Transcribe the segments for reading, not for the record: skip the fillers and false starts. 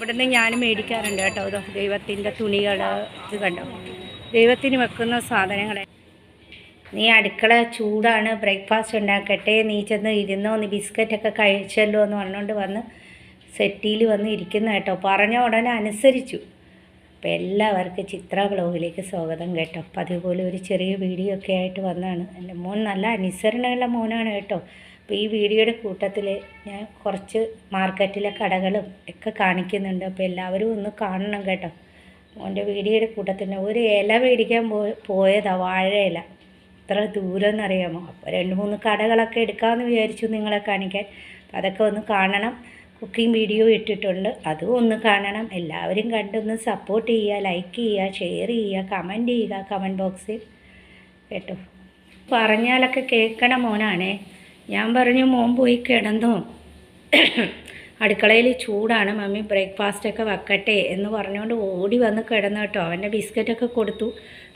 ഇവിടുന്ന് ഞാനും മേടിക്കാറുണ്ട് കേട്ടോ. അതോ ദൈവത്തിൻ്റെ തുണികൾ ഇത് കണ്ടോ, ദൈവത്തിന് വെക്കുന്ന സാധനങ്ങൾ. നീ അടുക്കള ചൂടാണ്, ബ്രേക്ക്ഫാസ്റ്റ് ഉണ്ടാക്കട്ടെ, നീ ചെന്ന് ഇരുന്നോ, നീ ബിസ്ക്കറ്റൊക്കെ കഴിച്ചല്ലോ എന്ന് പറഞ്ഞുകൊണ്ട് വന്ന് സെറ്റിയിൽ വന്ന് ഇരിക്കുന്ന കേട്ടോ. പറഞ്ഞ ഉടനെ അനുസരിച്ചു. അപ്പോൾ എല്ലാവർക്കും ചിത്ര വ്ലോഗിലേക്ക് സ്വാഗതം കേട്ടോ. അപ്പോൾ അതുപോലെ ഒരു ചെറിയ വീഡിയോ ഒക്കെ ആയിട്ട് വന്നതാണ്. എൻ്റെ മോൻ നല്ല അനുസരണമുള്ള മോനാണ് കേട്ടോ. അപ്പോൾ ഈ വീഡിയോയുടെ കൂട്ടത്തിൽ ഞാൻ കുറച്ച് മാർക്കറ്റിലെ കടകളും ഒക്കെ കാണിക്കുന്നുണ്ട്. അപ്പോൾ എല്ലാവരും ഒന്ന് കാണണം കേട്ടോ. മോൻ്റെ വീഡിയോയുടെ കൂട്ടത്തിൽ ഒരു ഇല മേടിക്കാൻ പോയതാണ്, വാഴയില. എത്ര ദൂരം എന്നറിയാമോ. അപ്പോൾ 2-3 കടകളൊക്കെ എടുക്കാമെന്ന് വിചാരിച്ചു നിങ്ങളെ കാണിക്കാൻ. അപ്പോൾ അതൊക്കെ ഒന്ന് കാണണം. കുക്കിംഗ് വീഡിയോ ഇട്ടിട്ടുണ്ട്, അതും ഒന്ന് കാണണം. എല്ലാവരും കണ്ടൊന്ന് സപ്പോർട്ട് ചെയ്യുക, ലൈക്ക് ചെയ്യുക, ഷെയർ ചെയ്യുക, കമൻറ്റ് ചെയ്യുക കമൻറ്റ് ബോക്സിൽ കേട്ടോ. പറഞ്ഞാലൊക്കെ കേൾക്കണ മോനാണേ. ഞാൻ പറഞ്ഞു മോൻ പോയി കിടന്നോ, അടുക്കളയിൽ ചൂടാണ്, മമ്മി ബ്രേക്ക്ഫാസ്റ്റൊക്കെ വെക്കട്ടെ എന്ന് പറഞ്ഞുകൊണ്ട് ഓടി വന്ന് കിടന്നു കേട്ടോ. അവൻ്റെ ബിസ്ക്കറ്റൊക്കെ കൊടുത്തു.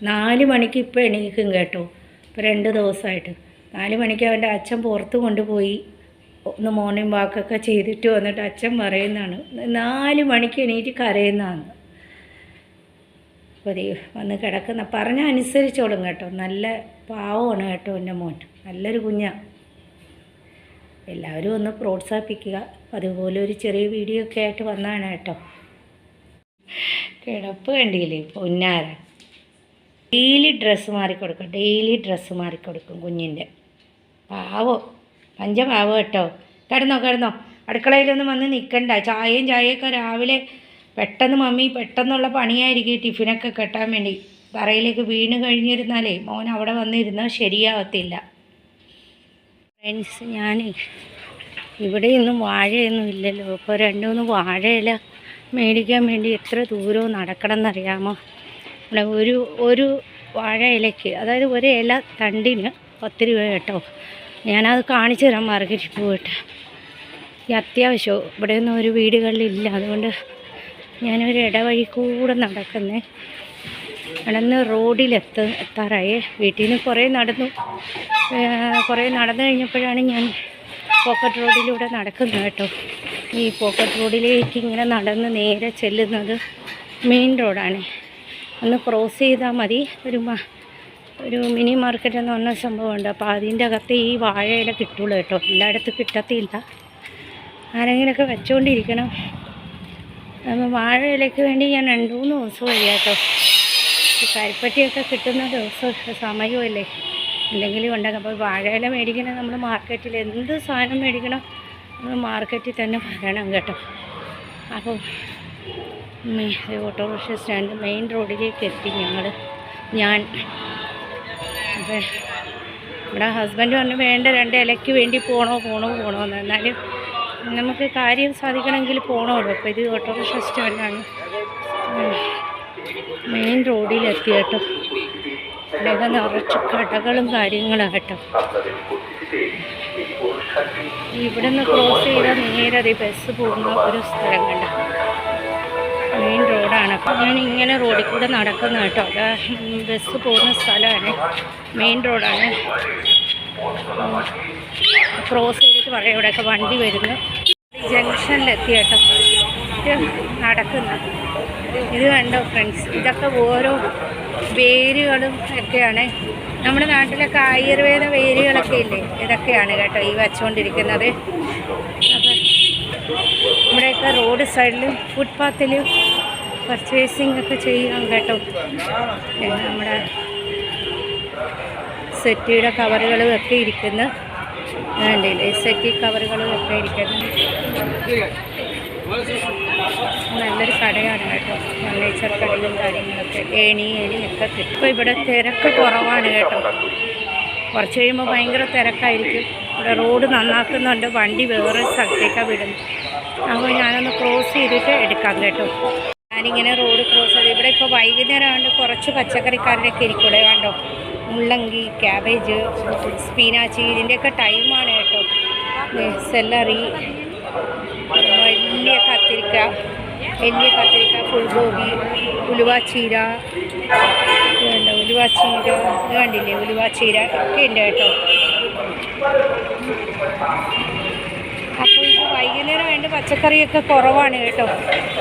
4 മണിക്ക് ഇപ്പോൾ എണീക്കും കേട്ടോ. ഇപ്പോൾ 2 ദിവസമായിട്ട് 4 മണിക്ക് അവൻ്റെ അച്ഛൻ പുറത്ത് കൊണ്ടുപോയി ഒന്ന് മോർണിംഗ് വാക്കൊക്കെ ചെയ്തിട്ട് വന്നിട്ട് അച്ഛൻ പറയുന്നതാണ് 4 മണിക്ക് എണീറ്റ് കരയുന്നതാണ്. അപ്പോൾ വന്ന് കിടക്കുന്ന പറഞ്ഞാൽ അനുസരിച്ചോളും കേട്ടോ. നല്ല പാവമാണ് കേട്ടോ എൻ്റെ മോൻ, നല്ലൊരു കുഞ്ഞാണ്. എല്ലാവരും ഒന്ന് പ്രോത്സാഹിപ്പിക്കുക. അതുപോലെ ഒരു ചെറിയ വീഡിയോ ഒക്കെ ആയിട്ട് വന്നതാണ് കേട്ടോ. കിടപ്പ് കണ്ടില്ലേ പൊന്നാര. ഡെയിലി ഡ്രസ്സ് മാറിക്കൊടുക്കും കുഞ്ഞിൻ്റെ. പാവം, പഞ്ചപാവം കേട്ടോ. കിടന്നോ, അടുക്കളയിലൊന്നും വന്ന് നിൽക്കണ്ട. ചായയൊക്കെ രാവിലെ പെട്ടെന്ന് മമ്മി പെട്ടെന്നുള്ള പണിയായിരിക്കും ടിഫിനൊക്കെ കെട്ടാൻ വേണ്ടി. തറയിലേക്ക് വീണ് കഴിഞ്ഞിരുന്നാലേ മോൻ അവിടെ വന്നിരുന്നാൽ ശരിയാവത്തില്ല. ഫ്രണ്ട്സ്, ഞാൻ ഇവിടെയൊന്നും വാഴയൊന്നും ഇല്ലല്ലോ. ഇപ്പോൾ 2-3 വാഴയില മേടിക്കാൻ വേണ്ടി എത്ര ദൂരവും നടക്കണം എന്നറിയാമോ. ഇവിടെ ഒരു വാഴ ഇലയ്ക്ക്, അതായത് ഒരു ഇല തണ്ടിന് 10 രൂപ കേട്ടോ. ഞാനത് കാണിച്ചു തരാം മാർക്കറ്റിൽ പോയിട്ട്. ഈ അത്യാവശ്യം ഇവിടെയൊന്നും ഒരു വീടുകളിലില്ല, അതുകൊണ്ട് ഞാനൊരു ഇടവഴി കൂടെ നടന്ന് റോഡിലെത്താറായി. വീട്ടിൽ നിന്ന് കുറേ നടന്നു കഴിഞ്ഞപ്പോഴാണ് ഞാൻ പോക്കറ്റ് റോഡിലൂടെ നടക്കുന്നത് കേട്ടോ. ഈ പോക്കറ്റ് റോഡിലേക്ക് ഇങ്ങനെ നടന്ന് നേരെ ചെല്ലുന്നത് മെയിൻ റോഡാണ്. ഒന്ന് ക്രോസ് ചെയ്താൽ മതി. ഒരു മിനി മാർക്കറ്റ് എന്ന് പറഞ്ഞ സംഭവമുണ്ട്. അപ്പോൾ അതിൻ്റെ അകത്ത് ഈ വാഴയില കിട്ടുള്ളൂ കേട്ടോ. എല്ലായിടത്തും കിട്ടത്തില്ല, ആരെങ്കിലുമൊക്കെ വെച്ചുകൊണ്ടിരിക്കണം. അപ്പോൾ വാഴയിലയ്ക്ക് വേണ്ടി ഞാൻ 2-3 ദിവസമായി കേട്ടോ. ഈ കരിപ്പറ്റിയൊക്കെ കിട്ടുന്ന ദിവസം സമയമല്ലേ എന്തെങ്കിലും ഉണ്ടാകും. അപ്പോൾ വാഴയില മേടിക്കണം നമ്മൾ മാർക്കറ്റിൽ. എന്ത് സാധനം മേടിക്കണം നമ്മൾ മാർക്കറ്റിൽ തന്നെ വരണം കേട്ടോ. അപ്പോൾ ഓട്ടോറിക്ഷ സ്റ്റാൻഡ് മെയിൻ റോഡിലേക്ക് എത്തി ഞാൻ. അപ്പോൾ ഇവിടെ ഹസ്ബൻഡ് പറഞ്ഞു വേണ്ട 2 ഇലയ്ക്ക് വേണ്ടി പോകണമെന്ന്. എന്നാലും നമുക്ക് കാര്യം സാധിക്കണമെങ്കിൽ പോകണമല്ലോ. അപ്പോൾ ഇത് ഓട്ടോറിക്ഷ സ്റ്റാൻഡാണ്, മെയിൻ റോഡിലെത്തി കേട്ടോ. ഇവിടെയൊക്കെ നിറച്ച് കടകളും കാര്യങ്ങളാണ് കേട്ടോ. ഇവിടെ നിന്ന് ക്രോസ് ചെയ്താൽ നേരെ ബസ് പോകുന്ന ഒരു സ്ഥലം കണ്ട മെയിൻ റോഡാണ്. അപ്പോൾ ഞാൻ ഇങ്ങനെ റോഡിൽ കൂടെ നടക്കുന്ന കേട്ടോ. ബസ് പോകുന്ന സ്ഥലമാണ്, മെയിൻ റോഡാണ്. ക്രോസ് ചെയ്തിട്ട് പറയാം ഇവിടെയൊക്കെ വണ്ടി വരുന്നു. ജംഗ്ഷനിലെത്തി കേട്ടോ. നടക്കുന്നത് ഇത് കണ്ടോ ഫ്രണ്ട്സ്. ഇതൊക്കെ ഓരോ വേരുകളും ഒക്കെയാണ്. നമ്മുടെ നാട്ടിലൊക്കെ ആയുർവേദ വേരുകളൊക്കെ ഇല്ലേ, ഇതൊക്കെയാണ് കേട്ടോ ഈ വച്ചുകൊണ്ടിരിക്കുന്നത്. അപ്പോൾ ഇവിടെയൊക്കെ റോഡ് സൈഡിലും ഫുട്പാത്തിൽ പർച്ചേസിങ് ഒക്കെ ചെയ്യാം കേട്ടോ. നമ്മുടെ സെറ്റിയുടെ കവറുകളും ഒക്കെ ഇരിക്കുന്നു കണ്ടില്ലേ, സെറ്റി കവറുകളും ഒക്കെ ഇരിക്കുന്നു. നല്ലൊരു കടയാണ് കേട്ടോ, ഫർണിച്ചർ കടയും കാര്യങ്ങളൊക്കെ, ഏണിയൊക്കെ കിട്ടും. ഇപ്പോൾ ഇവിടെ തിരക്ക് കുറവാണ് കേട്ടോ. കുറച്ച് കഴിയുമ്പോൾ ഭയങ്കര തിരക്കായിരിക്കും. ഇവിടെ റോഡ് നന്നാക്കുന്നുണ്ട്, വണ്ടി വേറെ സ്ഥലത്തേക്കാണ് വിടുന്നത്. അപ്പോൾ ഞാനൊന്ന് ക്രോസ് ചെയ്തിട്ട് എടുക്കാം കേട്ടോ. ഞാനിങ്ങനെ റോഡ് ക്രോസ് ചെയ്ത് ഇവിടെ ഇപ്പോൾ വൈകുന്നേരം ആണ്ട് കുറച്ച് പച്ചക്കറിക്കാരുടെയൊക്കെ ഇരിക്കൂടെ കണ്ടോ. മുള്ളങ്കി, ക്യാബേജ്, സ്പിനാച്ചി, ഇതിൻ്റെയൊക്കെ ടൈമാണ് കേട്ടോ. സെല്ലറി, വലിയ കത്തിരിക്ക, ഫുൾഗോബി, ഉലുവാച്ചീര, ഇത് കണ്ടില്ലേ, ഉലുവാച്ചീര ഒക്കെ ഉണ്ട് കേട്ടോ. അപ്പോൾ ഇത് വൈകുന്നേരം അതുകൊണ്ട് പച്ചക്കറിയൊക്കെ കുറവാണ് കേട്ടോ.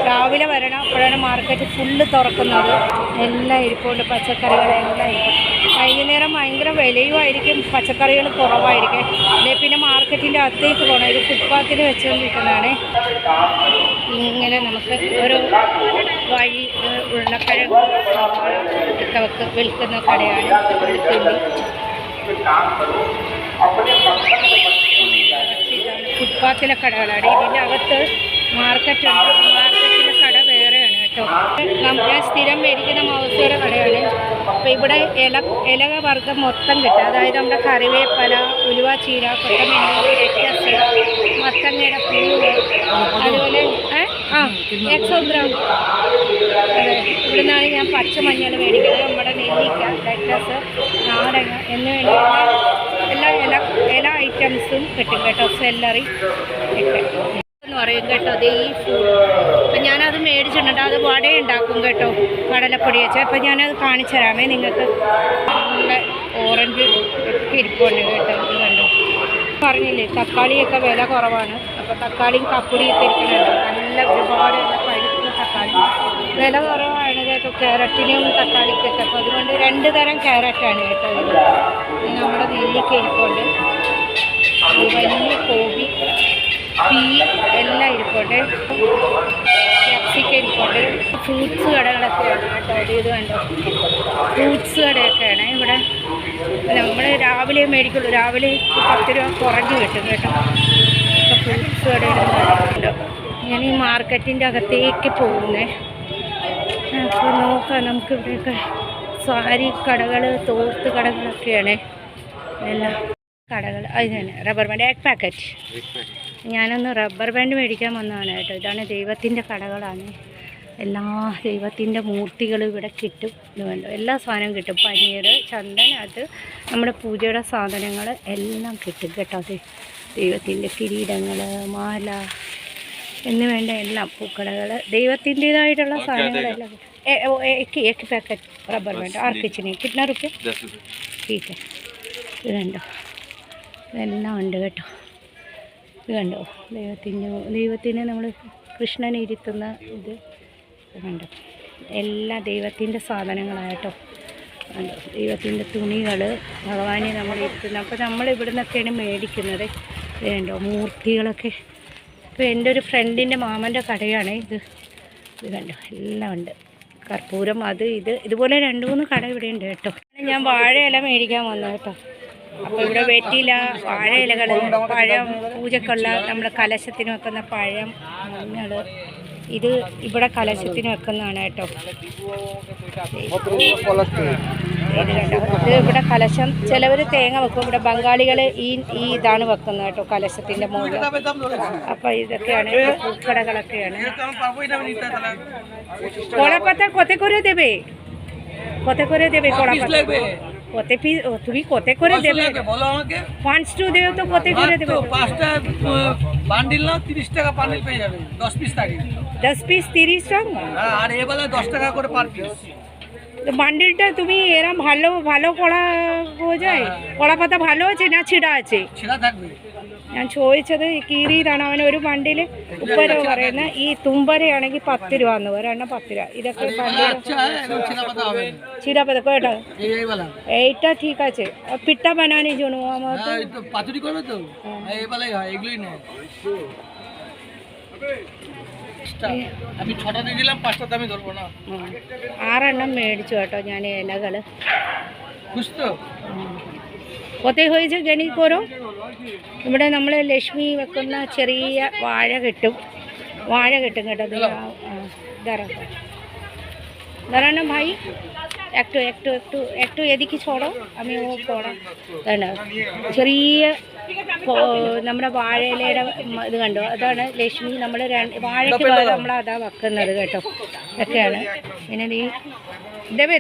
രാവിലെ വരണം, അപ്പോഴാണ് മാർക്കറ്റ് ഫുള്ള് തുറക്കുന്നത്. എല്ലാം ഇരിപ്പുണ്ട്, പച്ചക്കറികളെല്ലാം ഇരിക്കും. വൈകുന്നേരം ഭയങ്കര വിലയുമായിരിക്കും, പച്ചക്കറികൾ കുറവായിരിക്കും. അല്ലെ പിന്നെ മാർക്കറ്റിൻ്റെ അകത്തേക്ക് പോകണം. ഇത് ഫുട്പാത്തിൽ വെച്ചുകൊണ്ടിരിക്കുന്നതാണ്. ഇങ്ങനെ നമുക്ക് ഓരോ വഴി ഉരുളക്കിഴങ്ങ് ഒക്കെ വിൽക്കുന്ന കടയാണ്. വെളുത്തുള്ളി ഫുട്പാത്തിലെ കടകളാണ്. ഇതിൻ്റെ അകത്ത് മാർക്കറ്റുണ്ട്. മാർക്കറ്റിലെ കട വേറെയാണ് കേട്ടോ. നമുക്ക് സ്ഥിരം മേടിക്കുന്ന മൗസയുടെ കടയാണ്. അപ്പോൾ ഇവിടെ ഇല വർഗ്ഗം മൊത്തം കിട്ടും. അതായത് നമ്മുടെ കറിവേപ്പല, ഉലുവ, ചീര, കൊത്തമല്ലി, ലെറ്റസ്, മത്തങ്ങയുടെ പൂവ്, അതുപോലെ എക്സോഗ്രാം. അതെ, ഇവിടെ നിന്നാണ് ഞാൻ പച്ചമഞ്ഞൾ മേടിക്കുന്നത്. നമ്മുടെ നെല്ലിക്ക, ലെറ്റസ്, നാരങ്ങ എന്നിവയുള്ള എല്ലാ ഇല ഐറ്റംസും കിട്ടും കേട്ടോ. സെല്ലറി എന്ന് പറയും കേട്ടോ. അതേ ഈ ഫുഡ് അപ്പം ഞാനത് മേടിച്ചിട്ടുണ്ട്. അത് വട ഉണ്ടാക്കും കേട്ടോ, കടലപ്പൊടി വെച്ച്. അപ്പം ഞാനത് കാണിച്ചു തരാമേ നിങ്ങൾക്ക്. നല്ല ഓറഞ്ച് ഒക്കെ ഇരിപ്പുണ്ട് കേട്ടോ. ഇത് കണ്ടു പറഞ്ഞില്ലേ, തക്കാളിയൊക്കെ വില കുറവാണ്. അപ്പോൾ തക്കാളിയും കപ്പുടിയൊക്കെ ഇരിക്കുന്നുണ്ട്. നല്ല ഒരുപാട് പഴുക്കുന്ന തക്കാളി വില കുറവാണ് കേട്ടോ. ക്യാരറ്റിനും തക്കാളിക്കൊക്കെ. അപ്പോൾ അതുകൊണ്ട് 2 തരം ക്യാരറ്റാണ് കേട്ടോ. ഇത് നമ്മുടെ നെല്ലിക്ക ഇരിപ്പുണ്ട്. വലിയ കോബി, പീ എല്ലാം ഇരിപ്പുണ്ട്. ക്യാപ്സിക്കം ഇരിപ്പുണ്ട്. ഫ്രൂട്ട്സ് കടകളൊക്കെയാണ് കേട്ടോ. ഇത് കണ്ടോ, ഫ്രൂട്ട്സ് കടയൊക്കെയാണ് ഇവിടെ. നമ്മൾ രാവിലെ മേടിക്കുള്ളൂ. രാവിലെ 10 രൂപ കുറഞ്ഞ് കിട്ടും കേട്ടോ. അപ്പോൾ ഫ്രൂട്ട്സ് കടയുണ്ടോ. ഞാൻ ഈ മാർക്കറ്റിൻ്റെ അകത്തേക്ക് പോകുന്നേ. അപ്പോൾ നോക്കാം, നമുക്ക് ഇവിടെയൊക്കെ സാരി കടകൾ, തോർത്ത് കടകളൊക്കെയാണ് എല്ലാം. കടകൾ അത് തന്നെ. Rubber band 1 packet. ഞാനൊന്ന് റബ്ബർ ബാൻഡ് മേടിക്കാൻ വന്നതാണ് കേട്ടോ. ഇതാണ് ദൈവത്തിൻ്റെ കടകളാണ്. എല്ലാ ദൈവത്തിൻ്റെ മൂർത്തികളും ഇവിടെ കിട്ടും. ഇത് വേണ്ട എല്ലാ സാധനവും കിട്ടും. പനീർ, ചന്ദൻ, അത് നമ്മുടെ പൂജയുടെ സാധനങ്ങൾ എല്ലാം കിട്ടും കേട്ടോ. അത് ദൈവത്തിൻ്റെ കിരീടങ്ങൾ, മാല എന്ന് വേണ്ട എല്ലാം പൂക്കടകൾ, ദൈവത്തിൻ്റേതായിട്ടുള്ള സാധനങ്ങളെല്ലാം കിട്ടും. एक पैकेट रबर बैंड और कुछ नहीं. कितना रुपये? 10 रुपये. ठीक है. ഇത് കണ്ടോ, ഇതെല്ലാം ഉണ്ട് കേട്ടോ. ഇത് കണ്ടോ, ദൈവത്തിന് നമ്മൾ കൃഷ്ണനെ ഇരുത്തുന്ന ഇത് കണ്ടോ. എല്ലാ ദൈവത്തിൻ്റെ സാധനങ്ങളായിട്ടോ. കണ്ടോ, ദൈവത്തിൻ്റെ തുണികൾ, ഭഗവാനെ നമ്മൾ ഇരുത്തുന്നത്. അപ്പോൾ നമ്മൾ ഇവിടെ നിന്നൊക്കെയാണ് മേടിക്കുന്നത്. ഇത് കണ്ടോ, മൂർത്തികളൊക്കെ. ഇപ്പോൾ എൻ്റെ ഒരു ഫ്രണ്ടിൻ്റെ മാമൻ്റെ കടയാണ് ഇത്. ഇത് കണ്ടോ, എല്ലാം ഉണ്ട്. കർപ്പൂരം, അത് ഇതുപോലെ 2-3 കട ഇവിടെ ഉണ്ട് കേട്ടോ. ഞാൻ വാഴയില മേടിക്കാൻ വന്നു കേട്ടോ. അപ്പോൾ ഇവിടെ വെറ്റില, വാഴയിലകൾ, പഴം, പൂജക്കുള്ള നമ്മുടെ കലശത്തിന് വെക്കുന്ന പഴം, മഞ്ഞൾ, ഇത് ഇവിടെ കലശത്തിന് വെക്കുന്നതാണ് കേട്ടോ. ഇത് കണ്ടോ, ഇത് ഇവിടെ കലശം. ചിലവർ തേങ്ങ വെക്കും. ഇവിടെ ബംഗാളികൾ ഈ ഇതാണ് വെക്കുന്നത് കേട്ടോ, കലശത്തിൻ്റെ മുകളിൽ. അപ്പോൾ ഇതൊക്കെയാണ് പൂക്കടകളൊക്കെയാണ്. কলাপাতা কত করে দেবে? কত করে দেবে কলাপাতা? কত পিস তুমি কত করে দেবে? 5টা দেও তো কত করে দেবে? 5টা বান্ডিল না 30 টাকা বান্ডিল পেয়ে যাবে। 10 পিস থাকে। 10 পিস 30 টাকা? হ্যাঁ, আর এই বেলা 10 টাকা করে পার পিস। তো বান্ডিলটা তুমি এরকম ভালো ভালো করা হয়ে যায়? কলাপাতা ভালো আছে না ছিঁড়া আছে? ছিঁড়া থাকবে. ഞാൻ ചോദിച്ചത് കീറിയതാണ്. അവൻ ഒരു ബണ്ടിൽ ഉപ്പര പറയുന്ന ഈ തുമ്പരയാണെങ്കിൽ 10 രൂപ എന്ന്, ഒരെണ്ണം 10 രൂപ. ഇതൊക്കെ ছিঁড়া পাতা কয়টা? এইটা ঠিক আছে। পিঠা বানানোর জন্য আমার তো পাতুরি করবে তো, এই বেলায় হয় এগুলোই না। আমি 6টা দিয়ে দিলাম, 5টা আমি ধরবো না। 6 മേടിച്ചു കേട്ടോ ഞാൻ ഇലകൾ. കൊത്തേ ഹോയിച്ച് ഗണിക്കോരോ. ഇവിടെ നമ്മൾ ലക്ഷ്മി വെക്കുന്ന ചെറിയ വാഴ കിട്ടും. വാഴ കിട്ടും കേട്ടോ. দাঁড়ানো ভাই, একটু একটু একটু একটু এদিকে ছড়ো, আমি ও পড়া കണ്ടോ. ചെറിയ നമ്മുടെ വാഴയിലയുടെ ഇത് കണ്ടോ, അതാണ് ലക്ഷ്മി. നമ്മൾ വാഴയ്ക്ക് നമ്മൾ അതാ വെക്കുന്നത് കേട്ടോ. ഇതൊക്കെയാണ്. പിന്നെ ഈ ദേവേ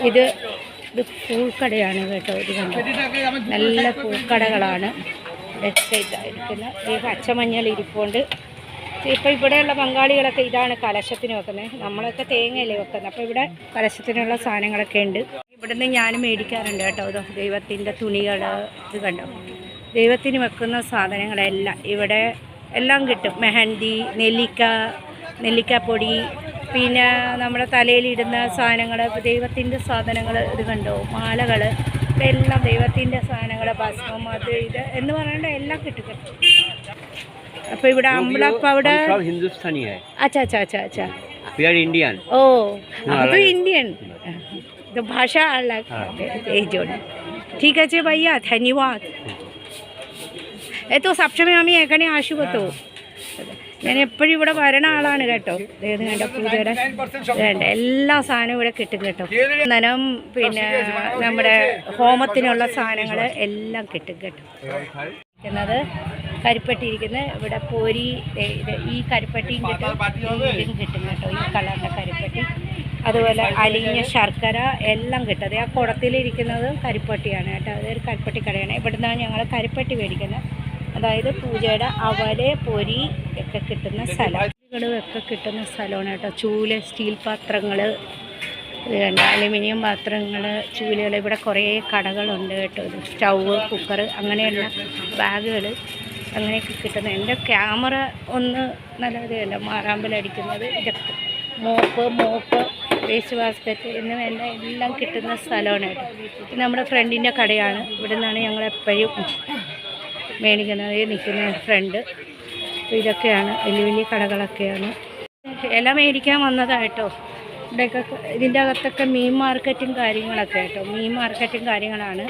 ഇത് പൂക്കടയാണ് കേട്ടോ. ഇത് കണ്ടോ, നല്ല പൂക്കടകളാണ് ഇതൊക്കെ. ഇതായിരിക്കുന്ന ഈ പച്ചമഞ്ഞൾ ഇരിപ്പുണ്ട്. ഇപ്പോൾ ഇവിടെയുള്ള ബംഗാളികളൊക്കെ ഇതാണ് കലശത്തിന് വെക്കുന്നത്. നമ്മളൊക്കെ തേങ്ങയല്ലേ വെക്കുന്നത്. അപ്പോൾ ഇവിടെ കലശത്തിനുള്ള സാധനങ്ങളൊക്കെ ഉണ്ട്. ഇവിടുന്ന് ഞാൻ മേടിക്കാറുണ്ട് കേട്ടോ. ഇതോ ദൈവത്തിൻ്റെ തുണികൾ, ഇത് കണ്ടോ, ദൈവത്തിന് വെക്കുന്ന സാധനങ്ങളെല്ലാം ഇവിടെ എല്ലാം കിട്ടും. മെഹന്തി, നെല്ലിക്കാപ്പൊടി, പിന്നെ നമ്മുടെ തലയിലിടുന്ന സാധനങ്ങൾ, ദൈവത്തിൻ്റെ സാധനങ്ങൾ, ഇത് കണ്ടോ, മാലകൾ, ഇതെല്ലാം ദൈവത്തിൻ്റെ സാധനങ്ങൾ, ഭസ്മം, അത് ഇത് എന്ന് പറയേണ്ട എല്ലാം കിട്ടും. അപ്പോൾ ഇവിടെ അമ്പള പൗഡർ हिंदुस्तानी है। अच्छा अच्छा अच्छा अच्छा, वी आर इंडियन। ओ हम तो इंडियन, तो भाषा अलग है जो। ठीक है भैया, धन्यवाद। ये तो सबसे हमें एखने आशुപത്തു. ഞാൻ എപ്പോഴും ഇവിടെ വരണ ആളാണ് കേട്ടോ. ഇത് കണ്ടോ, പൂജയുടെ വേണ്ട എല്ലാ സാധനവും ഇവിടെ കിട്ടും കേട്ടോ. നനം, പിന്നെ നമ്മുടെ ഹോമത്തിനുള്ള സാധനങ്ങൾ എല്ലാം കിട്ടും കേട്ടോ. ിരിക്കുന്നത് കരിപ്പെട്ടി ഇരിക്കുന്നത് ഇവിടെ പൊരി, ഈ കരിപ്പെട്ടിയും കിട്ടും, ഇതും കിട്ടും കേട്ടോ, ഈ കളറിൻ്റെ കരിപ്പെട്ടി. അതുപോലെ അലിഞ്ഞ ശർക്കര എല്ലാം കിട്ടും. അത് ആ കുടത്തിലിരിക്കുന്നത് കരിപ്പെട്ടിയാണ് കേട്ടോ. അതൊരു കരിപ്പെട്ടി കടയാണ്. ഇവിടുന്നാണ് ഞങ്ങൾ കരിപ്പെട്ടി മേടിക്കുന്നത്. അതായത് പൂജയുടെ അവല്, പൊരി ഒക്കെ കിട്ടുന്ന സ്ഥലങ്ങളും ഒക്കെ കിട്ടുന്ന സ്ഥലമാണ് കേട്ടോ. ചൂല്, സ്റ്റീൽ പാത്രങ്ങൾ, അലുമിനിയം പാത്രങ്ങൾ, ചൂലുകൾ, ഇവിടെ കുറേ കടകളുണ്ട് കേട്ടോ. സ്റ്റൗവ്, കുക്കർ, അങ്ങനെയുള്ള ബാഗുകൾ അങ്ങനെയൊക്കെ കിട്ടുന്നത്. എൻ്റെ ക്യാമറ ഒന്ന് നല്ലതല്ല, മാറാമ്പലടിക്കുന്നത്. ഇതൊക്കെ മോപ്പ്, വേസ്റ്റ് ബാസ്ക്കറ്റ് എന്ന് വേണ്ട എല്ലാം കിട്ടുന്ന സ്ഥലമാണ് കേട്ടോ. ഇത് നമ്മുടെ ഫ്രണ്ടിൻ്റെ കടയാണ്. ഇവിടെ നിന്നാണ് ഞങ്ങളെപ്പോഴും മേടിക്കുന്നത്. നിൽക്കുന്ന ഫ്രണ്ട്. അപ്പോൾ ഇതൊക്കെയാണ് വലിയ വലിയ കടകളൊക്കെയാണ്. എല്ലാം മേടിക്കാൻ വന്നതായിട്ടോ. ഇവിടെയൊക്കെ ഇതിൻ്റെ അകത്തൊക്കെ മീൻ മാർക്കറ്റും കാര്യങ്ങളൊക്കെ കേട്ടോ. മീൻ മാർക്കറ്റും കാര്യങ്ങളാണ്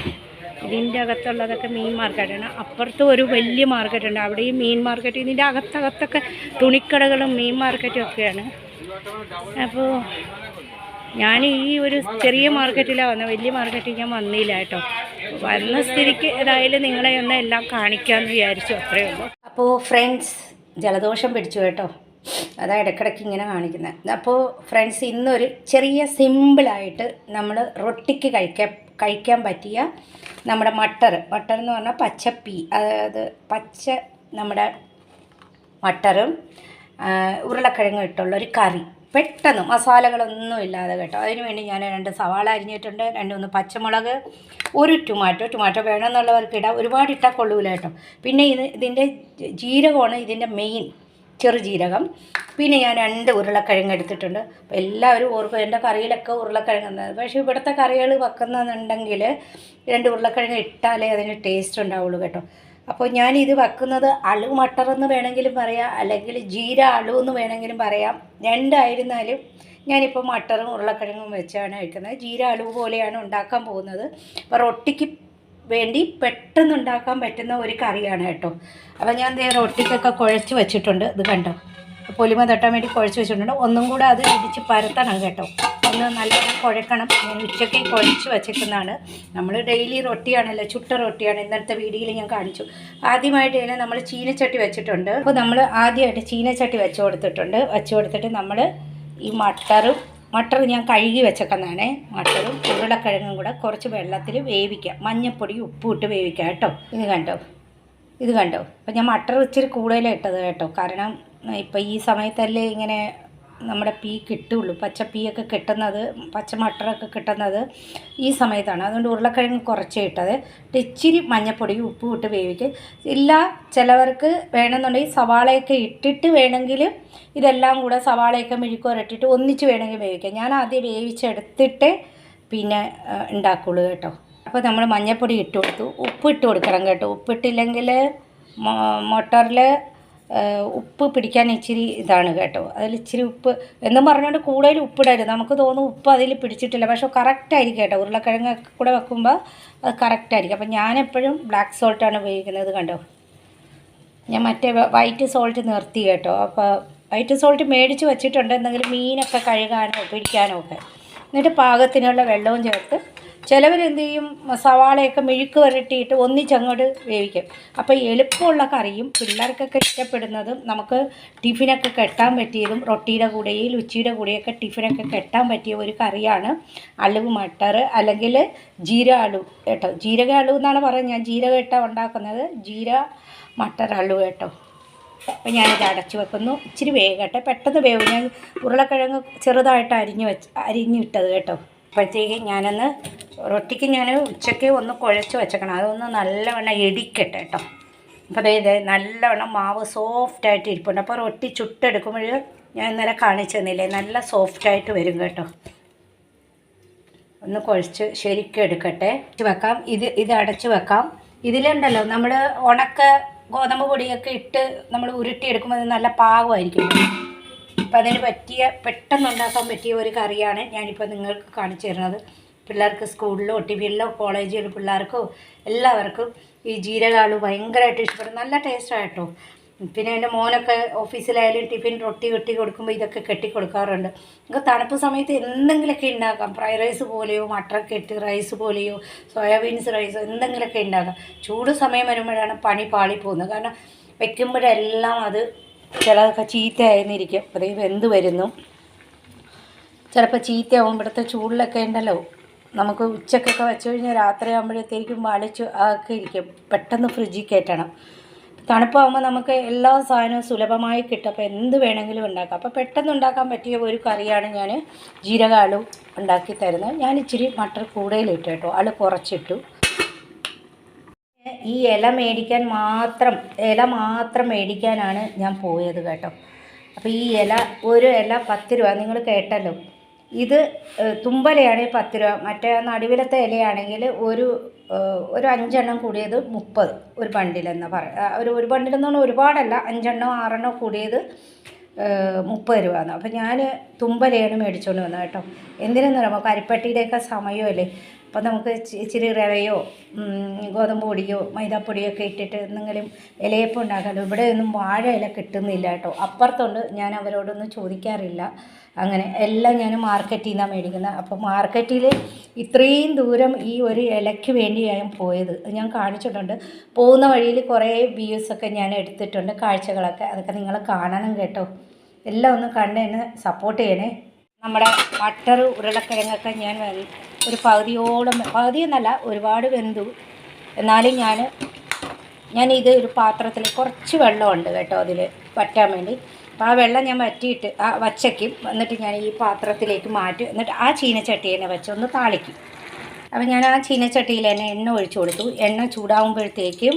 ഇതിൻ്റെ അകത്തുള്ളതൊക്കെ. മീൻ മാർക്കറ്റാണ്. അപ്പുറത്തും ഒരു വലിയ മാർക്കറ്റുണ്ട്, അവിടെയും മീൻ മാർക്കറ്റ്. ഇതിൻ്റെ അകത്തകത്തൊക്കെ തുണിക്കടകളും മീൻ മാർക്കറ്റും ഒക്കെയാണ്. അപ്പോൾ ഞാൻ ഈ ഒരു ചെറിയ മാർക്കറ്റിലാണ് വന്നത്, വലിയ മാർക്കറ്റിൽ ഞാൻ വന്നില്ല കേട്ടോ. വന്ന സ്ഥിതിക്ക് ഏതായാലും നിങ്ങളെ ഒന്ന് എല്ലാം കാണിക്കാമെന്ന് വിചാരിച്ചു, അത്രയേ ഉള്ളൂ. അപ്പോൾ ഫ്രണ്ട്സ്, ജലദോഷം പിടിച്ചു കേട്ടോ. അതാ ഇടയ്ക്കിടയ്ക്ക് ഇങ്ങനെ കാണിക്കുന്നത്. അപ്പോൾ ഫ്രണ്ട്സ്, ഇന്നൊരു ചെറിയ സിമ്പിളായിട്ട് നമ്മൾ റൊട്ടിക്ക് കഴിക്കാൻ പറ്റിയ നമ്മുടെ മട്ടർ എന്ന് പറഞ്ഞാൽ പച്ചപ്പീ, അതായത് പച്ച നമ്മുടെ മട്ടറും ഉരുളക്കിഴങ്ങും ഇട്ടുള്ളൊരു കറി, പെട്ടെന്ന് മസാലകളൊന്നും ഇല്ലാതെ കേട്ടോ. അതിന് വേണ്ടി ഞാൻ 2 സവാള അരിഞ്ഞിട്ടുണ്ട്, 2-3 പച്ചമുളക്, ഒരു ടൊമാറ്റോ വേണമെന്നുള്ളവർക്ക് ഇടാം, ഒരുപാട് ഇട്ടാൽ കൊള്ളൂല കേട്ടോ. പിന്നെ ഇതിൻ്റെ ജീരകമാണ് ഇതിൻ്റെ മെയിൻ, ചെറുജീരകം. പിന്നെ ഞാൻ 2 ഉരുളക്കിഴങ്ങ് എടുത്തിട്ടുണ്ട്. അപ്പോൾ എല്ലാവരും ഓർക്കും എൻ്റെ കറിയിലൊക്കെ ഉരുളക്കിഴങ്ങ്. പക്ഷേ ഇവിടുത്തെ കറികൾ വെക്കുന്നുണ്ടെങ്കിൽ 2 ഉരുളക്കിഴങ്ങ് ഇട്ടാലേ അതിന് ടേസ്റ്റ് ഉണ്ടാവുള്ളൂ കേട്ടോ. അപ്പോൾ ഞാനിത് വെക്കുന്നത് അളു മട്ടർ എന്ന് വേണമെങ്കിലും പറയാം, അല്ലെങ്കിൽ ജീര അളു എന്ന് വേണമെങ്കിലും പറയാം. രണ്ടായിരുന്നാലും ഞാനിപ്പോൾ മട്ടറും ഉരുളക്കിഴങ്ങും വെച്ചാണ് കഴിക്കുന്നത്. ജീര അളു പോലെയാണ് ഉണ്ടാക്കാൻ പോകുന്നത്. അപ്പോൾ റൊട്ടിക്ക് വേണ്ടി പെട്ടെന്ന് ഉണ്ടാക്കാൻ പറ്റുന്ന ഒരു കറിയാണ് കേട്ടോ. അപ്പോൾ ഞാൻ റൊട്ടിക്കൊക്കെ കുഴച്ച് വെച്ചിട്ടുണ്ട്. ഇത് കണ്ടോ, പൊലിമ തട്ടാൻ വേണ്ടി കുഴച്ച് വെച്ചിട്ടുണ്ട്. ഒന്നും കൂടെ അത് ഇടിച്ച് പരത്തണം കേട്ടോ. ഒന്ന് നല്ലോണം കുഴക്കണം. ഞാൻ ഉച്ചയ്ക്ക് കുഴച്ച് വെച്ചേക്കുന്നതാണ്. നമ്മൾ ഡെയിലി റൊട്ടിയാണല്ലോ, ചുട്ട റൊട്ടിയാണ്. ഇന്നത്തെ വീഡിയോയിൽ ഞാൻ കാണിച്ചു. ആദ്യമായിട്ട് തന്നെ നമ്മൾ ചീനച്ചട്ടി വെച്ചിട്ടുണ്ട്. അപ്പോൾ നമ്മൾ ആദ്യമായിട്ട് ചീനച്ചട്ടി വെച്ച് കൊടുത്തിട്ട് നമ്മൾ ഈ മട്ടർ ഞാൻ കഴുകി വെച്ചേക്കുന്നതാണേ. മട്ടറും ഉരുളക്കിഴങ്ങും കൂടെ കുറച്ച് വെള്ളത്തിൽ വേവിക്കാം. മഞ്ഞൾപ്പൊടി, ഉപ്പും ഇട്ട് വേവിക്കാം കേട്ടോ. ഇത് കണ്ടോ. അപ്പോൾ ഞാൻ മട്ടർ ഇച്ചിരി കൂടുതലാണ് ഇട്ടത് കേട്ടോ. കാരണം ഇപ്പോൾ ഈ സമയത്തല്ലേ ഇങ്ങനെ നമ്മുടെ പീ കിട്ടുള്ളൂ, പച്ചപ്പീയൊക്കെ കിട്ടുന്നത്, പച്ച മട്ടറൊക്കെ കിട്ടുന്നത് ഈ സമയത്താണ്. അതുകൊണ്ട് ഉരുളക്കിഴങ്ങ് കുറച്ചേ ഇട്ടത്. ഇച്ചിരി മഞ്ഞൾപ്പൊടിയും ഉപ്പും ഇട്ട് വേവിക്കും. ഇല്ല, ചിലവർക്ക് വേണമെന്നുണ്ടെങ്കിൽ സവാളയൊക്കെ ഇട്ടിട്ട് വേണമെങ്കിൽ ഇതെല്ലാം കൂടെ സവാളയൊക്കെ മെഴുക്കുവരട്ടിട്ട് ഒന്നിച്ച് വേണമെങ്കിൽ വേവിക്കാം. ഞാൻ ആദ്യം വേവിച്ചെടുത്തിട്ട് പിന്നെ ഉണ്ടാക്കുള്ളൂ കേട്ടോ. അപ്പോൾ നമ്മൾ മഞ്ഞൾപ്പൊടി ഇട്ട് കൊടുത്തു, ഉപ്പ് ഇട്ട് കൊടുക്കണം കേട്ടോ. ഉപ്പിട്ടില്ലെങ്കിൽ മട്ടറിൽ ഉപ്പ് പിടിക്കാൻ ഇച്ചിരി ഇതാണ് കേട്ടോ. അതിൽ ഇച്ചിരി ഉപ്പ് എന്നും പറഞ്ഞുകൊണ്ട് കൂടുതൽ ഉപ്പിടരുത്. നമുക്ക് തോന്നും ഉപ്പ് അതിൽ പിടിച്ചിട്ടില്ല, പക്ഷേ കറക്റ്റായിരിക്കും കേട്ടോ. ഉരുളക്കിഴങ്ങൊക്കെ കൂടെ വെക്കുമ്പോൾ അത് കറക്റ്റായിരിക്കും. അപ്പം ഞാനെപ്പോഴും ബ്ലാക്ക് സോൾട്ടാണ് ഉപയോഗിക്കുന്നത്. കണ്ടോ, ഞാൻ മറ്റേ വൈറ്റ് സോൾട്ട് നിർത്തി കേട്ടോ. അപ്പോൾ വൈറ്റ് സോൾട്ട് മേടിച്ച് വെച്ചിട്ടുണ്ട്, എന്തെങ്കിലും മീനൊക്കെ കഴുകാനോ പിടിക്കാനോ ഒക്കെ. എന്നിട്ട് പാകത്തിനുള്ള വെള്ളവും ചേർത്ത് ചിലവരെന്ത് ചെയ്യും, സവാളയൊക്കെ മെഴുക്ക് വരട്ടിയിട്ട് ഒന്നിച്ചങ്ങോട്ട് വേവിക്കും. അപ്പോൾ എളുപ്പമുള്ള കറിയും പിള്ളേർക്കൊക്കെ ഇഷ്ടപ്പെടുന്നതും നമുക്ക് ടിഫിനൊക്കെ കെട്ടാൻ പറ്റിയതും, റൊട്ടിയുടെ കൂടെയും ലുച്ചിയുടെ കൂടെയൊക്കെ ടിഫിനൊക്കെ കെട്ടാൻ പറ്റിയ ഒരു കറിയാണ് അളു മട്ടർ, അല്ലെങ്കിൽ ജീര അളു കേട്ടോ. ജീരക അളു എന്നാണ് പറയുന്നത്. ഞാൻ ജീരക ഇട്ടാണ് ഉണ്ടാക്കുന്നത്. ജീര മട്ടർ അളു കേട്ടോ. അപ്പോൾ ഞാനിത് അടച്ചു വെക്കുന്നു. ഇച്ചിരി വേഗട്ടെ, പെട്ടെന്ന് വേവും. ഞാൻ ഉരുളക്കിഴങ്ങ് ചെറുതായിട്ട് അരിഞ്ഞിട്ടത് കേട്ടോ. അപ്പോഴത്തേക്ക് ഞാനൊന്ന് റൊട്ടിക്ക് ഞാൻ ഉച്ചയ്ക്ക് ഒന്ന് കുഴച്ച് വെച്ചേക്കണം, അതൊന്ന് നല്ലവണ്ണം ഇടിക്കട്ടെ കേട്ടോ. അപ്പോൾ ഇത് നല്ലവണ്ണം മാവ് സോഫ്റ്റായിട്ട് ഇരിപ്പുണ്ട്. അപ്പോൾ റൊട്ടി ചുട്ടെടുക്കുമ്പോൾ ഞാൻ ഇന്നലെ കാണിച്ചു തന്നില്ലേ, നല്ല സോഫ്റ്റായിട്ട് വരും കേട്ടോ. ഒന്ന് കുഴച്ച് ശരിക്കും എടുക്കട്ടെ, വെക്കാം. ഇത് അടച്ച് വെക്കാം. ഇതിലുണ്ടല്ലോ നമ്മൾ ഉണക്ക ഗോതമ്പ് പൊടിയൊക്കെ ഇട്ട് നമ്മൾ ഉരുട്ടിയെടുക്കുമ്പോൾ അത് നല്ല പാകമായിരിക്കും. അപ്പം അതിന് പറ്റിയ പെട്ടെന്നുണ്ടാക്കാൻ പറ്റിയ ഒരു കറിയാണ് ഞാനിപ്പോൾ നിങ്ങൾക്ക് കാണിച്ചു തരുന്നത്. പിള്ളേർക്ക് സ്കൂളിലോ ടിഫിനിലോ കോളേജിലോ പിള്ളേർക്കോ എല്ലാവർക്കും ഈ ജീരകാളു ഭയങ്കരമായിട്ട് ഇഷ്ടപ്പെടും. നല്ല ടേസ്റ്റായിട്ടോ. പിന്നെ എൻ്റെ മോനൊക്കെ ഓഫീസിലായാലും ടിഫിൻ റൊട്ടി കെട്ടി കൊടുക്കുമ്പോൾ ഇതൊക്കെ കെട്ടി കൊടുക്കാറുണ്ട്. നമുക്ക് തണുപ്പ് സമയത്ത് എന്തെങ്കിലുമൊക്കെ ഉണ്ടാക്കാം. ഫ്രൈഡ് റൈസ് പോലെയോ മട്ടറൊക്കെ ഇട്ട് റൈസ് പോലെയോ സോയാബീൻസ് റൈസോ എന്തെങ്കിലുമൊക്കെ ഉണ്ടാക്കാം. ചൂട് സമയം വരുമ്പോഴാണ് പണി പാളിപ്പോകുന്നത്. കാരണം വയ്ക്കുമ്പോഴെല്ലാം അത് ചിലതൊക്കെ ചീത്തയായിരുന്നിരിക്കും. അതേ വെന്ത് വരുന്നു. ചിലപ്പോൾ ചീത്തയാവും. ഇവിടുത്തെ ചൂടിലൊക്കെ ഉണ്ടല്ലോ, നമുക്ക് ഉച്ചക്കൊക്കെ വെച്ച് കഴിഞ്ഞാൽ രാത്രി ആകുമ്പോഴത്തേക്കും വളിച്ച് ഒക്കെ ഇരിക്കും. പെട്ടെന്ന് ഫ്രിഡ്ജിൽ കയറ്റണം. തണുപ്പാകുമ്പോൾ നമുക്ക് എല്ലാ സാധനവും സുലഭമായി കിട്ടും. അപ്പോൾ എന്ത് വേണമെങ്കിലും ഉണ്ടാക്കാം. അപ്പോൾ പെട്ടെന്ന് ഉണ്ടാക്കാൻ പറ്റിയ ഒരു കറിയാണ് ഞാൻ ജീരക ആളു ഉണ്ടാക്കി തരുന്നത്. ഞാൻ ഇച്ചിരി മട്ടർ കൂടുതലിട്ടു കേട്ടോ, ആള് കുറച്ചിട്ടു. ഈ ഇല മാത്രം മേടിക്കാനാണ് ഞാൻ പോയത് കേട്ടോ. അപ്പോൾ ഈ ഒരു ഇല 10 രൂപ. നിങ്ങൾ കേട്ടല്ലോ, ഇത് തുമ്പലയാണെങ്കിൽ 10 രൂപ. മറ്റേ നടുവിലത്തെ ഇലയാണെങ്കിൽ ഒരു 5 എണ്ണം കൂടിയത് 30, ഒരു ബണ്ടിലെന്ന് പറയാം. ഒരു ബണ്ടിലെന്ന് പറഞ്ഞാൽ ഒരുപാടല്ല, 5 എണ്ണോ 6 എണ്ണോ കൂടിയത് 30 രൂപ എന്ന്. അപ്പോൾ ഞാൻ തുമ്പലയാണ് മേടിച്ചുകൊണ്ട് വന്നത് കേട്ടോ. എന്തിനെന്ന് പറയുമ്പോൾ കരിപ്പട്ടിയുടെയൊക്കെ സമയമല്ലേ. അപ്പോൾ നമുക്ക് ഇച്ചിരി റവയോ ഗോതമ്പ് പൊടിയോ മൈദാപ്പൊടിയോ ഒക്കെ ഇട്ടിട്ട് എന്തെങ്കിലും ഇലയപ്പം ഉണ്ടാക്കാമല്ലോ. ഇവിടെ ഒന്നും വാഴ ഇല കിട്ടുന്നില്ല കേട്ടോ. അപ്പുറത്തുണ്ട്, ഞാൻ അവരോടൊന്നും ചോദിക്കാറില്ല. അങ്ങനെ എല്ലാം ഞാൻ മാർക്കറ്റിൽ നിന്നാണ് മേടിക്കുന്നത്. അപ്പോൾ മാർക്കറ്റിൽ ഇത്രയും ദൂരം ഈ ഒരു ഇലയ്ക്ക് വേണ്ടിയാണ് പോയത്. ഞാൻ കാണിച്ചിട്ടുണ്ട്. പോകുന്ന വഴിയിൽ കുറേ വ്യൂസൊക്കെ ഞാൻ എടുത്തിട്ടുണ്ട്, കാഴ്ചകളൊക്കെ. അതൊക്കെ നിങ്ങൾ കാണണം കേട്ടോ. എല്ലാം ഒന്ന് കണ്ട് എന്നെ സപ്പോർട്ട് ചെയ്യണേ. നമ്മുടെ മട്ടർ ഉരുളക്കിഴങ്ങൊക്കെ ഞാൻ ഒരു പകുതിയെന്നല്ല ഒരുപാട് വെന്തു. എന്നാലും ഞാൻ ഇത് ഒരു പാത്രത്തിൽ കുറച്ച് വെള്ളമുണ്ട് കേട്ടോ അതിൽ വറ്റാൻ വേണ്ടി. അപ്പോൾ ആ വെള്ളം ഞാൻ വറ്റിയിട്ട് വച്ചയ്ക്കും. എന്നിട്ട് ഞാൻ ഈ പാത്രത്തിലേക്ക് മാറ്റി, എന്നിട്ട് ആ ചീനച്ചട്ടി തന്നെ വെച്ചൊന്ന് താളിക്കും. അപ്പോൾ ഞാൻ ആ ചീനച്ചട്ടിയിൽ തന്നെ എണ്ണ ഒഴിച്ചു കൊടുത്തു. എണ്ണ ചൂടാകുമ്പോഴത്തേക്കും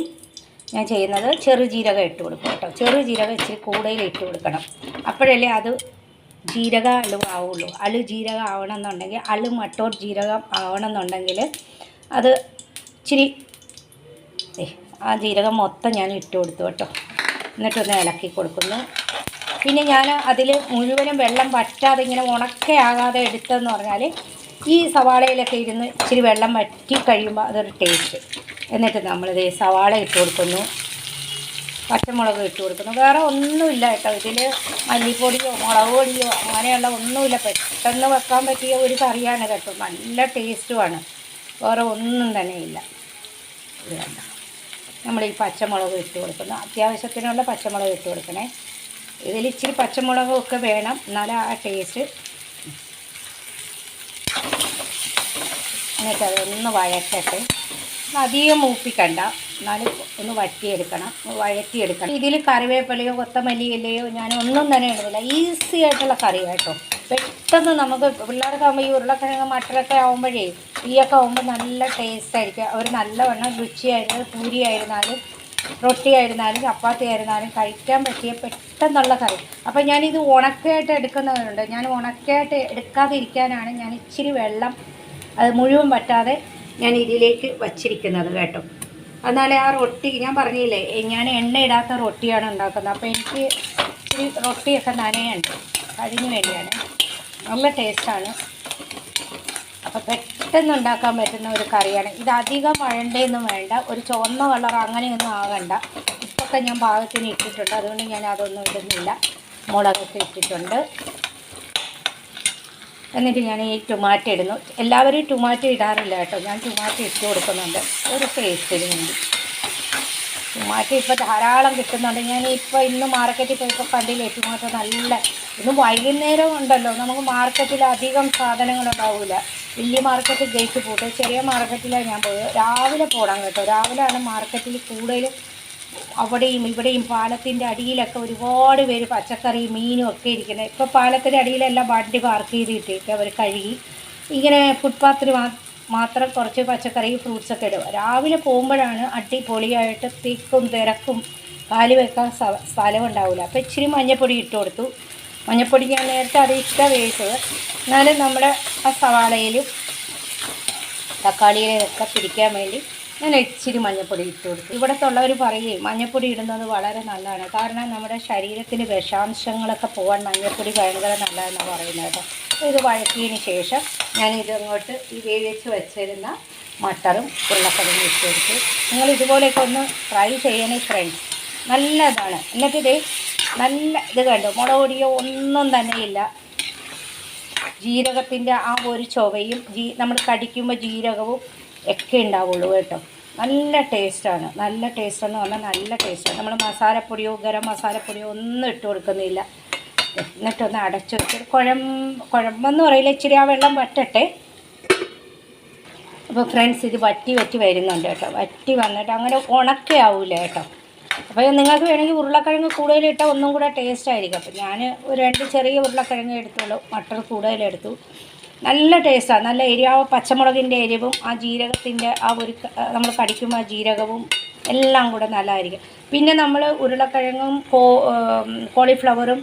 ഞാൻ ചെയ്യുന്നത് ചെറുജീരകം ഇട്ട് കൊടുക്കും കേട്ടോ. ചെറുജീരകം ഇച്ചിരി കൂടുതൽ ഇട്ട് കൊടുക്കണം. അപ്പോഴല്ലേ അത് ജീരക അളു ആവുള്ളൂ. അളു ജീരകം ആവണമെന്നുണ്ടെങ്കിൽ, അളു മട്ടോർ ജീരകം ആവണമെന്നുണ്ടെങ്കിൽ അത് ഇച്ചിരി ആ ജീരകം മൊത്തം ഞാൻ ഇട്ട് കൊടുത്തു കേട്ടോ. എന്നിട്ടൊന്ന് ഇളക്കി കൊടുക്കുന്നു. പിന്നെ ഞാൻ അതിൽ മുഴുവനും വെള്ളം വറ്റാതെ ഇങ്ങനെ ഉണക്കയാകാതെ എടുത്തതെന്ന് പറഞ്ഞാൽ ഈ സവാളയിലൊക്കെ ഇരുന്ന് ഇച്ചിരി വെള്ളം വറ്റി കഴിയുമ്പോൾ അതൊരു ടേസ്റ്റ്. എന്നിട്ട് നമ്മളിത് സവാള ഇട്ട് കൊടുക്കുന്നു, പച്ചമുളക് ഇട്ട് കൊടുക്കുന്നു. വേറെ ഒന്നുമില്ല കേട്ടോ. ഇതിൽ മല്ലിപ്പൊടിയോ മുളക് പൊടിയോ അങ്ങനെയുള്ള ഒന്നുമില്ല. പെട്ടെന്ന് വെക്കാൻ പറ്റിയ ഒരു കറിയാണ് കേട്ടോ. നല്ല ടേസ്റ്റുമാണ്. വേറെ ഒന്നും തന്നെ ഇല്ല. ഇത് കണ്ട നമ്മൾ ഈ പച്ചമുളക് ഇട്ട് കൊടുക്കുന്നു. അത്യാവശ്യത്തിനുള്ള പച്ചമുളക് ഇട്ട് കൊടുക്കണേ. ഇതിൽ ഇച്ചിരി പച്ചമുളകൊക്കെ വേണം, എന്നാലും ആ ടേസ്റ്റ്. എന്നിട്ട് അതൊന്ന് വഴറ്റട്ടെ. അധികം മൂപ്പിക്കണ്ട, എന്നാലും ഒന്ന് വഴറ്റിയെടുക്കണം. ഇതിൽ കറിവേപ്പിലയോ കൊത്തമല്ലി ഇലയോ ഞാൻ ഒന്നും തന്നെ ഇടുന്നില്ല. ഈസി ആയിട്ടുള്ള കറി കേട്ടോ. പെട്ടെന്ന് നമുക്ക് പിള്ളേർക്കാകുമ്പോൾ ഈ ഉരുളക്കിഴങ്ങ് മട്ടറൊക്കെ ആകുമ്പോഴേ ഈയൊക്കെ ആകുമ്പോൾ നല്ല ടേസ്റ്റ് ആയിരിക്കും. അവർ നല്ലവണ്ണം രുചിയായിരുന്നു. പൂരി ആയിരുന്നാലും റൊട്ടി ആയിരുന്നാലും ചപ്പാത്തി ആയിരുന്നാലും കഴിക്കാൻ പറ്റിയ പെട്ടെന്നുള്ള കറി. അപ്പോൾ ഞാനിത് ഉണക്കയായിട്ട് എടുക്കുന്നവരുണ്ട്. ഞാൻ ഉണക്കയായിട്ട് എടുക്കാതിരിക്കാനാണ് ഞാൻ ഇച്ചിരി വെള്ളം അത് മുഴുവൻ പറ്റാതെ ഞാൻ ഇതിലേക്ക് വച്ചിരിക്കുന്നത് കേട്ടോ. എന്നാലേ ആ റൊട്ടി, ഞാൻ പറഞ്ഞില്ലേ ഞാൻ എണ്ണ ഇടാത്ത റൊട്ടിയാണ് ഉണ്ടാക്കുന്നത്. അപ്പോൾ എനിക്ക് ഇച്ചിരി റൊട്ടിയൊക്കെ നനയുണ്ട്, അതിന് വേണ്ടിയാണ്. നല്ല ടേസ്റ്റാണ്. അപ്പോൾ പെട്ടെന്ന് ഉണ്ടാക്കാൻ പറ്റുന്ന ഒരു കറിയാണ് ഇത്. അധികം വഴണ്ടയൊന്നും വേണ്ട, ഒരു ചുവന്ന കളർ അങ്ങനെയൊന്നും ആകണ്ട. ഉപ്പൊക്കെ ഞാൻ പാകത്തിന് ഇട്ടിട്ടുണ്ട്, അതുകൊണ്ട് ഞാൻ അതൊന്നും ഇടുന്നില്ല. മുളകൊക്കെ ഇട്ടിട്ടുണ്ട്. എന്നിട്ട് ഞാൻ ഈ ടൊമാറ്റോ ഇടുന്നു. എല്ലാവരും ടൊമാറ്റോ ഇടാറില്ല കേട്ടോ. ഞാൻ ടൊമാറ്റോ ഇട്ട് കൊടുക്കുന്നുണ്ട് ഒരു ടേസ്റ്റിന് വേണ്ടി. ടൊമാറ്റോ ഇപ്പോൾ ധാരാളം കിട്ടുന്നുണ്ട്. ഞാനിപ്പോൾ ഇന്ന് മാർക്കറ്റിൽ പോയപ്പോൾ കണ്ടില്ലേ ടൊമാറ്റോ നല്ല. ഇന്ന് വൈകുന്നേരം ഉണ്ടല്ലോ, നമുക്ക് മാർക്കറ്റിൽ അധികം സാധനങ്ങളുണ്ടാവില്ല. വലിയ മാർക്കറ്റ് ഗേറ്റ് പോട്ടെ, ചെറിയ മാർക്കറ്റിലാണ് ഞാൻ പോയത്. രാവിലെ പോകണം കേട്ടോ. രാവിലെയാണ് മാർക്കറ്റിൽ കൂടുതലും. അവിടെയും ഇവിടെയും പാലത്തിൻ്റെ അടിയിലൊക്കെ ഒരുപാട് പേര് പച്ചക്കറിയും മീനും ഒക്കെ ഇരിക്കുന്നത്. ഇപ്പോൾ പാലത്തിൻ്റെ അടിയിലെല്ലാം വണ്ടി പാർക്ക് ചെയ്തിട്ടേക്ക് അവർ കഴുകി ഇങ്ങനെ ഫുട്പാത്തിൽ മാത്രം കുറച്ച് പച്ചക്കറി ഫ്രൂട്ട്സൊക്കെ ഇടുക. രാവിലെ പോകുമ്പോഴാണ് അടിപൊളിയായിട്ട് തിക്കും തിരക്കും, കാല് വെക്കാൻ സ്ഥലം ഉണ്ടാവില്ല. അപ്പോൾ ഇച്ചിരി മഞ്ഞൾപ്പൊടി ഇട്ട് കൊടുത്തു. മഞ്ഞൾപ്പൊടി ഞാൻ നേരത്തെ അത് ഇഷ്ടം വേവിച്ചത്. എന്നാലും നമ്മുടെ ആ സവാളയിലും തക്കാളിയിലൊക്കെ പിടിക്കാൻ വേണ്ടി ഞാൻ ഇച്ചിരി മഞ്ഞൾപ്പൊടി ഇട്ട് കൊടുത്തു. ഇവിടുത്തെ ഉള്ളവർ പറയുകയും മഞ്ഞൾപ്പൊടി ഇടുന്നത് വളരെ നല്ലതാണ്, കാരണം നമ്മുടെ ശരീരത്തിൽ വിഷാംശങ്ങളൊക്കെ പോകാൻ മഞ്ഞൾപ്പൊടി ഭയങ്കര നല്ലതെന്നാണ് പറയുന്നത് കേട്ടോ. ഇത് വഴക്കിയതിന് ശേഷം ഞാൻ ഇതങ്ങോട്ട് ഈ വേവിച്ച് വെച്ചിരുന്ന മട്ടറും ഉരുളക്കിഴങ്ങും ഇട്ട് കൊടുത്തു. നിങ്ങൾ ഇതുപോലെയൊക്കെ ഒന്ന് ട്രൈ ചെയ്യണേ ഫ്രണ്ട്സ്, നല്ലതാണ്. എന്നിട്ട് ഇത് നല്ല ഇത് കണ്ടു, മുളക് പൊടിയോ ഒന്നും തന്നെ ഇല്ല. ജീരകത്തിൻ്റെ ആ ഒരു ചുവയും നമ്മൾ കടിക്കുമ്പോൾ ജീരകവും ഒക്കെ ഉണ്ടാവുള്ളൂ കേട്ടോ. നല്ല ടേസ്റ്റാണ്, നല്ല ടേസ്റ്റെന്ന് പറഞ്ഞാൽ നല്ല ടേസ്റ്റാണ്. നമ്മൾ മസാലപ്പൊടിയോ ഗരം മസാലപ്പൊടിയോ ഒന്നും ഇട്ട് കൊടുക്കുന്നില്ല. എന്നിട്ടൊന്ന് അടച്ചു വെച്ചിട്ട് കുഴമ്പെന്ന് പറയില്ല, ഇച്ചിരി ആ വെള്ളം വറ്റട്ടെ. അപ്പോൾ ഫ്രണ്ട്സ് ഇത് വറ്റി വരുന്നുണ്ട് കേട്ടോ. വറ്റി വന്നിട്ട് അങ്ങനെ ഉണക്കയാവില്ല കേട്ടോ. അപ്പോൾ നിങ്ങൾക്ക് വേണമെങ്കിൽ ഉരുളക്കിഴങ്ങ് കൂടുതലിട്ടാൽ ഒന്നും കൂടെ ടേസ്റ്റ് ആയിരിക്കും. അപ്പോൾ ഞാൻ ഒരു 2 ചെറിയ ഉരുളക്കിഴങ്ങ് എടുത്തുള്ളൂ, മട്ടർ കൂടുതലെടുത്തു. നല്ല ടേസ്റ്റാണ്, നല്ല എരിയാവ്, പച്ചമുളകിൻ്റെ എരിവും ആ ജീരകത്തിൻ്റെ ആ ഒരു നമ്മൾ കടിക്കുമ്പോൾ ആ ജീരകവും എല്ലാം കൂടെ നല്ലതായിരിക്കും. പിന്നെ നമ്മൾ ഉരുളക്കിഴങ്ങും കോളിഫ്ലവറും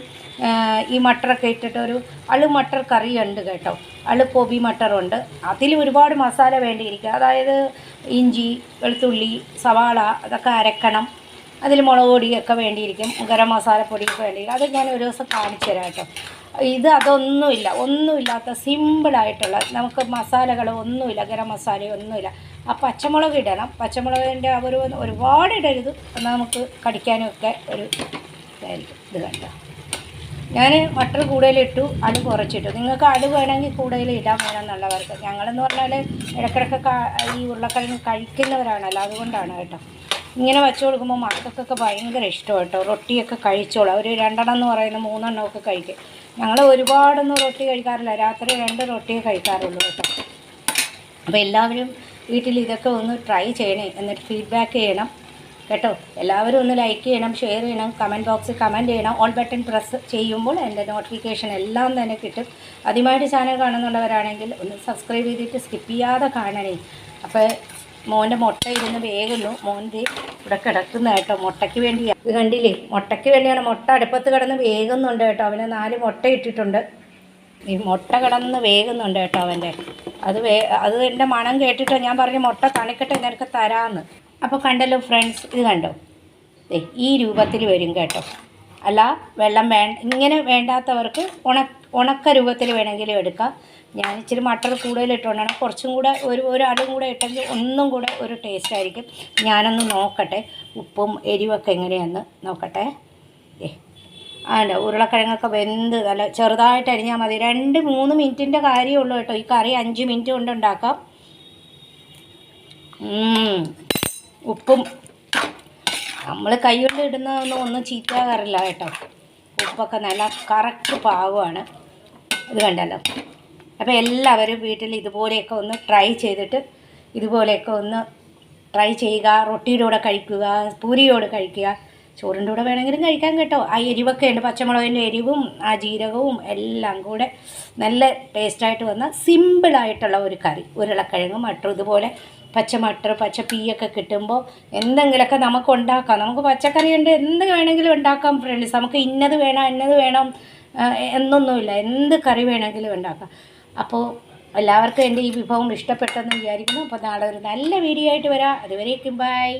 ഈ മട്ടറൊക്കെ ഇട്ടിട്ട് ഒരു അളു മട്ടർ കറി ഉണ്ട് കേട്ടോ. അളു കോബി മട്ടറുണ്ട്. അതിൽ ഒരുപാട് മസാല വേണ്ടിയിരിക്കുക. അതായത് ഇഞ്ചി, വെളുത്തുള്ളി, സവാള അതൊക്കെ അരക്കണം. അതിൽ മുളക് പൊടിയൊക്കെ വേണ്ടിയിരിക്കും, ഗരം മസാലപ്പൊടിയൊക്കെ വേണ്ടിയിരിക്കും. അത് ഞാൻ ഒരു ദിവസം കാണിച്ചു തരാം കേട്ടോ. ഇത് അതൊന്നുമില്ല, ഒന്നുമില്ലാത്ത സിമ്പിളായിട്ടുള്ള, നമുക്ക് മസാലകൾ ഒന്നുമില്ല, ഗരം മസാലയോ ഒന്നുമില്ല. ആ പച്ചമുളക് ഇടണം, പച്ചമുളകിൻ്റെ ഒരുപാട് ഇടരുത്, എന്നാൽ നമുക്ക് കടിക്കാനും ഒക്കെ ഒരു ഇതായിരിക്കും. ഇത് കണ്ടോ, ഞാൻ മട്ടർ കൂടുതലിട്ടു, അളു കുറച്ചിട്ടു. നിങ്ങൾക്ക് അളു വേണമെങ്കിൽ കൂടുതൽ ഇടാൻ വേണമെന്നുള്ളവർക്ക്. ഞങ്ങളെന്ന് പറഞ്ഞാൽ ഇടയ്ക്കിടയ്ക്ക് ഈ ഉരുളക്കിഴങ്ങ് കഴിക്കുന്നവരാണല്ലോ, അതുകൊണ്ടാണ് കേട്ടോ. ഇങ്ങനെ വെച്ച് കൊടുക്കുമ്പോൾ മക്കൾക്കൊക്കെ ഭയങ്കര ഇഷ്ടം കേട്ടോ. റൊട്ടിയൊക്കെ കഴിച്ചോളാം. ഒരു 2 എന്ന് പറയുന്നത് 3 എണ്ണമൊക്കെ കഴിക്കും. ഞങ്ങൾ ഒരുപാടൊന്നും റൊട്ടി കഴിക്കാറില്ല, രാത്രി 2 റൊട്ടിയേ കഴിക്കാറുള്ളൂ കേട്ടോ. അപ്പോൾ എല്ലാവരും വീട്ടിൽ ഇതൊക്കെ ഒന്ന് ട്രൈ ചെയ്യണേ, എന്നിട്ട് ഫീഡ്ബാക്ക് ചെയ്യണം കേട്ടോ. എല്ലാവരും ഒന്ന് ലൈക്ക് ചെയ്യണം, ഷെയർ ചെയ്യണം, കമൻറ്റ് ബോക്സിൽ കമൻറ്റ് ചെയ്യണം. ഓൾ ബട്ടൺ പ്രസ് ചെയ്യുമ്പോൾ എൻ്റെ നോട്ടിഫിക്കേഷൻ എല്ലാം തന്നെ കിട്ടും. ആദ്യമായിട്ട് ചാനൽ കാണുന്നുള്ളവരാണെങ്കിൽ ഒന്ന് സബ്സ്ക്രൈബ് ചെയ്തിട്ട് സ്കിപ്പ് ചെയ്യാതെ കാണണേ. അപ്പോൾ മോൻ്റെ മുട്ട ഇരുന്ന് വേകുന്നു. മോൻ്റെ ഇവിടെ കിടക്കുന്ന കേട്ടോ, മുട്ടയ്ക്ക് വേണ്ടിയാണ്. ഇത് കണ്ടില്ലേ, മുട്ടയ്ക്ക് വേണ്ടിയാണ്. മുട്ട അടുപ്പത്ത് കിടന്ന് വേകുന്നുണ്ട് കേട്ടോ. അവന് 4 മുട്ട ഇട്ടിട്ടുണ്ട്. ഈ മുട്ട കിടന്ന് വേകുന്നുണ്ട് കേട്ടോ അവൻ്റെ. അത് എൻ്റെ മണം കേട്ടിട്ടോ ഞാൻ പറഞ്ഞു മുട്ട തണിക്കട്ടെ നിനക്ക് തരാമെന്ന്. അപ്പോൾ കണ്ടല്ലോ ഫ്രണ്ട്സ്, ഇത് കണ്ടോ, ഈ രൂപത്തിൽ വരും കേട്ടോ. അല്ല വെള്ളം ഇങ്ങനെ വേണ്ടാത്തവർക്ക് ഉണക്ക രൂപത്തിൽ വേണമെങ്കിലും എടുക്കാം. ഞാൻ ഇച്ചിരി മട്ടർ കൂടുതലിട്ടുകൊണ്ടാണ്, കുറച്ചും കൂടെ ഒരു അടും കൂടെ ഇട്ടെങ്കിൽ ഒന്നും കൂടെ ഒരു ടേസ്റ്റ് ആയിരിക്കും. ഞാനൊന്ന് നോക്കട്ടെ ഉപ്പും എരിവൊക്കെ എങ്ങനെയാണെന്ന് നോക്കട്ടെ. ആണ്ട് ഉരുളക്കിഴങ്ങൊക്കെ വെന്ത് നല്ല ചെറുതായിട്ട് അരിഞ്ഞാൽ മതി. 2-3 മിനിറ്റിൻ്റെ കാര്യമുള്ളൂ കേട്ടോ. ഈ കറി 5 മിനിറ്റ് കൊണ്ട് ഉണ്ടാക്കാം. ഉപ്പും നമ്മൾ കൈ കൊണ്ട് ഇടുന്നതൊന്നും ചീത്തയാകാറില്ല കേട്ടോ. ഉപ്പൊക്കെ നല്ല കറക്റ്റ് പാകമാണ്. ഇത് കണ്ടല്ലോ. അപ്പോൾ എല്ലാവരും വീട്ടിൽ ഇതുപോലെയൊക്കെ ഒന്ന് ട്രൈ ചെയ്തിട്ട് ഇതുപോലെയൊക്കെ ഒന്ന് ട്രൈ ചെയ്യുക. റൊട്ടിയുടെ കൂടെ കഴിക്കുക, പൂരിയോട് കഴിക്കുക, ചോറിൻ്റെ കൂടെ വേണമെങ്കിലും കഴിക്കാൻ കേട്ടോ. ആ എരിവൊക്കെ ഉണ്ട്, പച്ചമുളകിൻ്റെ എരിവും ആ ജീരകവും എല്ലാം കൂടെ നല്ല ടേസ്റ്റായിട്ട് വന്ന സിമ്പിളായിട്ടുള്ള ഒരു കറി. ഉരുളക്കിഴങ്ങ് മട്ടർ ഇതുപോലെ പച്ചമട്ടർ പച്ചപ്പീയൊക്കെ കിട്ടുമ്പോൾ എന്തെങ്കിലുമൊക്കെ നമുക്ക് ഉണ്ടാക്കാം. നമുക്ക് പച്ചക്കറി ഉണ്ട്, എന്ത് വേണമെങ്കിലും ഉണ്ടാക്കാം ഫ്രണ്ട്സ്. നമുക്ക് ഇന്നത് വേണം എന്നൊന്നുമില്ല, എന്ത് കറി വേണമെങ്കിലും ഉണ്ടാക്കാം. അപ്പോൾ എല്ലാവർക്കും എൻ്റെ ഈ വിഭവം ഇഷ്ടപ്പെട്ടെന്ന് വിചാരിക്കുന്നു. അപ്പോൾ നാളെ ഒരു നല്ല വീഡിയോ ആയിട്ട് വരാം. അതുവരേക്കും ബൈ.